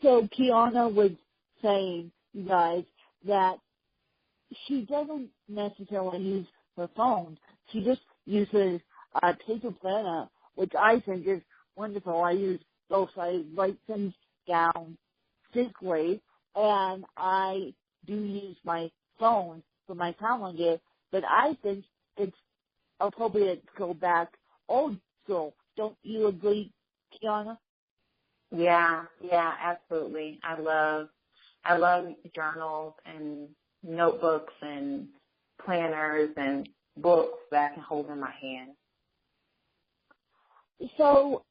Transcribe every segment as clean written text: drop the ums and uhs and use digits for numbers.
So Quiana was saying, you guys, that she doesn't necessarily use her phone. She just uses a paper planner, which I think is wonderful. I use both. I write things down physically, and I do use my phone for my calendar, but I think it's appropriate to go back old school. Don't you agree, Quiana? Yeah, absolutely. I love journals and notebooks and planners and books that I can hold in my hand. So,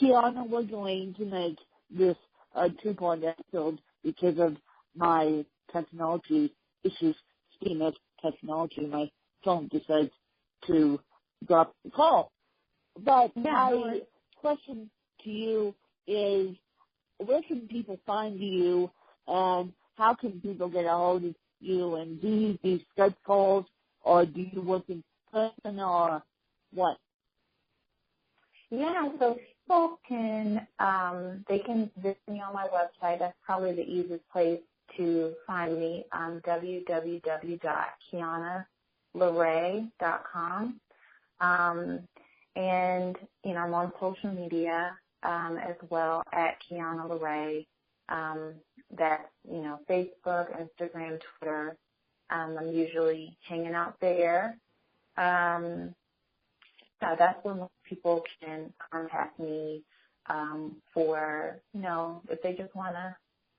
Quiana, we're going to make this a two-part episode because of my technology issues. Speaking of technology, my phone decides to drop the call. But my question to you is, where can people find you, and how can people get a hold of you, and do you do Skype calls, or do you work in person, or what? Yeah, so people can, they can visit me on my website. That's probably the easiest place to find me on www.QuianaLaray.com. And, I'm on social media as well at Quiana LaRay. That's, Facebook, Instagram, Twitter. I'm usually hanging out there. So that's where most people can contact me for, if they just want to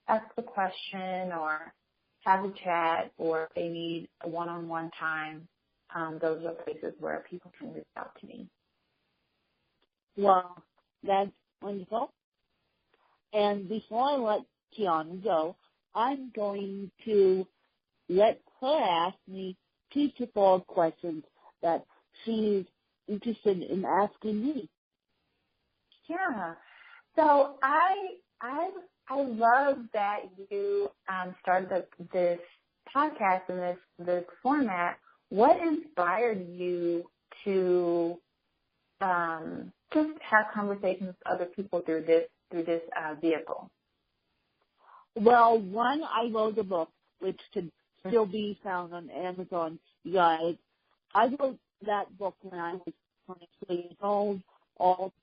ask a question or have a chat, or if they need a one-on-one time. Those are places where people can reach out to me. Well, that's wonderful. And before I let Quiana go, I'm going to let her ask me 2 to 4 questions that she's interested in asking me. Yeah. So I love that you started this podcast and this format. What inspired you to just have conversations with other people through this vehicle? Well, one, I wrote a book, which can still be found on Amazon, you guys. I wrote that book when I was 23 years old, all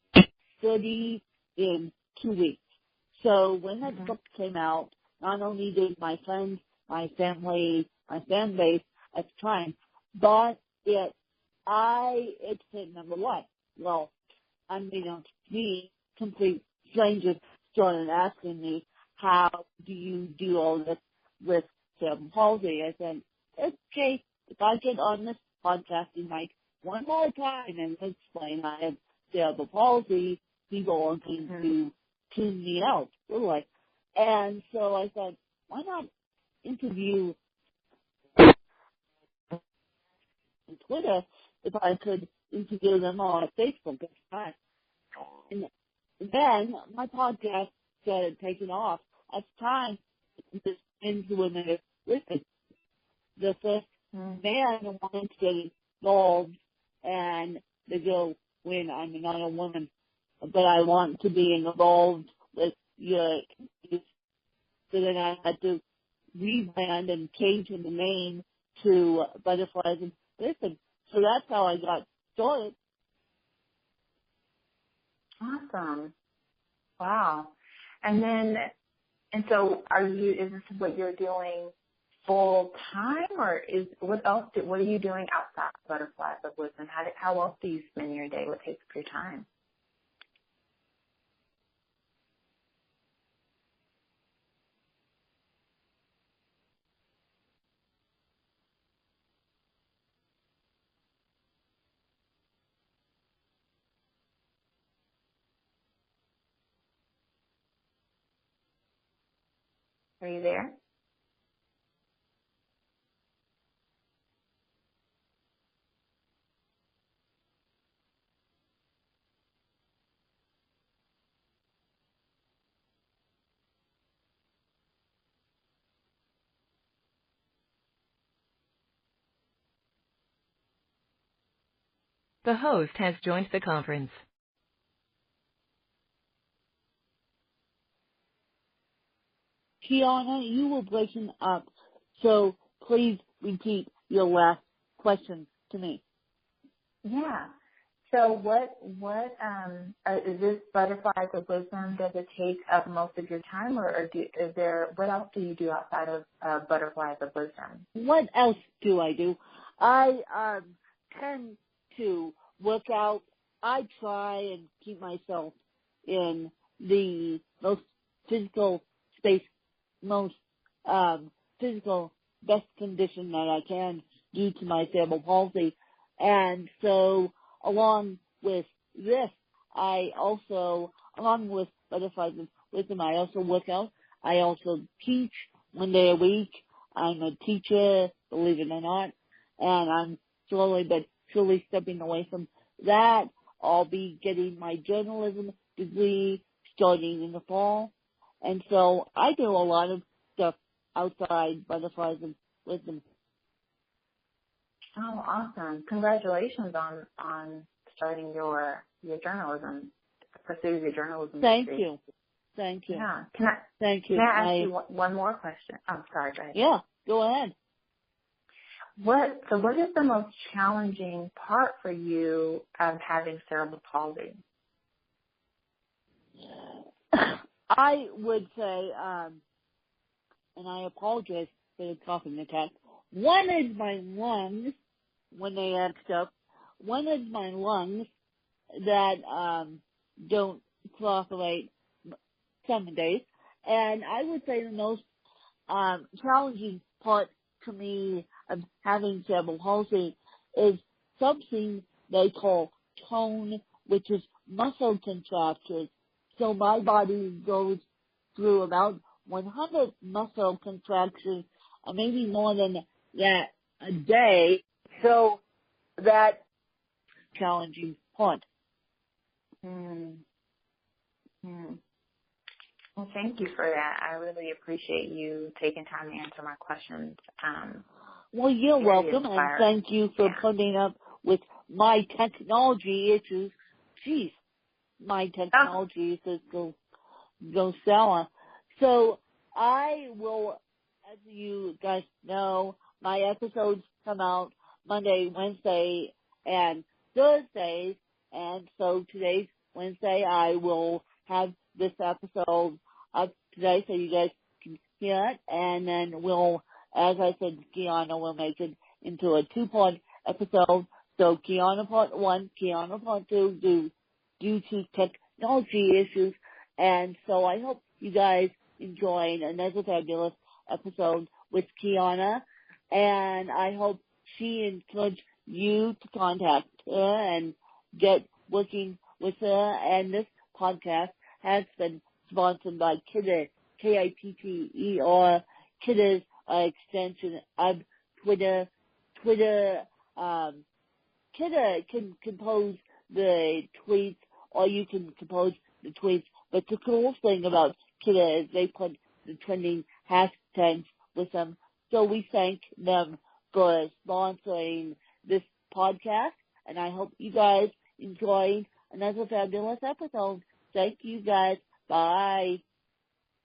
30 in 2 weeks. So when that book came out, not only did my friends, my family, my fan base at the time, but it hit number 1. Well, I mean, me, complete strangers started asking me, how do you do all this with cerebral palsy? I said, okay, if I get on this podcasting mic one more time and explain I have cerebral palsy, people are going to tune me out, really. And so I said, why not interview on Twitter if I could interview them on Facebook at the time? And then my podcast started taking off. At the time, the men's women listen. The first man wanted to get involved, and they go, when I'm not a woman, but I want to be involved with your kids. So then I had to rebrand and change the name to Butterflies and Listen. So that's how I got started. Awesome. Wow. And so is this what you're doing full time, or what are you doing outside of Butterflies of Wisdom? How else do you spend your day? What takes up your time? Are you there? The host has joined the conference. Quiana, you were breaking up, so please repeat your last question to me. Yeah. So what is this Butterflies of Wisdom? Does it take up most of your time, or what else do you do outside of Butterflies of Wisdom? What else do I do? I tend to work out. I try and keep myself in the most physical space, most physical best condition that I can due to my cerebral palsy. And so along with this, along with Butterflies of Wisdom, I also work out. I also teach 1 day a week. I'm a teacher, believe it or not, and I'm slowly but surely stepping away from that. I'll be getting my journalism degree starting in the fall. And so I do a lot of stuff outside Butterflies of Wisdom. Oh, awesome. Congratulations on starting your journalism, pursue your journalism Thank degree. you. Thank you. Yeah. Thank you. Can I ask you one more question? Oh, sorry, go ahead. Yeah, go ahead. What is the most challenging part for you of having cerebral palsy? I would say, and I apologize for the coughing attack, one is my lungs when they act up. One is my lungs that don't cooperate some days. And I would say the most challenging part to me of having cerebral palsy is something they call tone, which is muscle contractures. So my body goes through about 100 muscle contractions, or maybe more than that a day. So that challenging part. Well, thank you for that. I really appreciate you taking time to answer my questions. Well, you're welcome, and thank you for putting up with my technology issues. Jeez, my technology issues go sour. So I will, as you guys know, my episodes come out Monday, Wednesday, and Thursdays, and so today's Wednesday. I will have this episode up today so you guys can hear it, and then we'll, as I said, Quiana will make it into a 2-part episode. So Quiana Part 1, Quiana Part 2 due to technology issues. And so I hope you guys enjoyed another fabulous episode with Quiana, and I hope she encouraged you to contact her and get working with her. And this podcast has been sponsored by Kitter, K-I-T-T-E-R. Kitter's extension of Twitter. Kitter can compose the tweets, or you can compose the tweets. But the cool thing about Kitter is they put the trending hashtags with them. So we thank them for sponsoring this podcast, and I hope you guys enjoyed another fabulous episode. Thank you guys. Bye.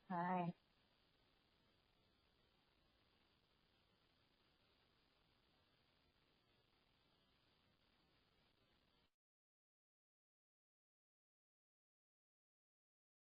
Bye.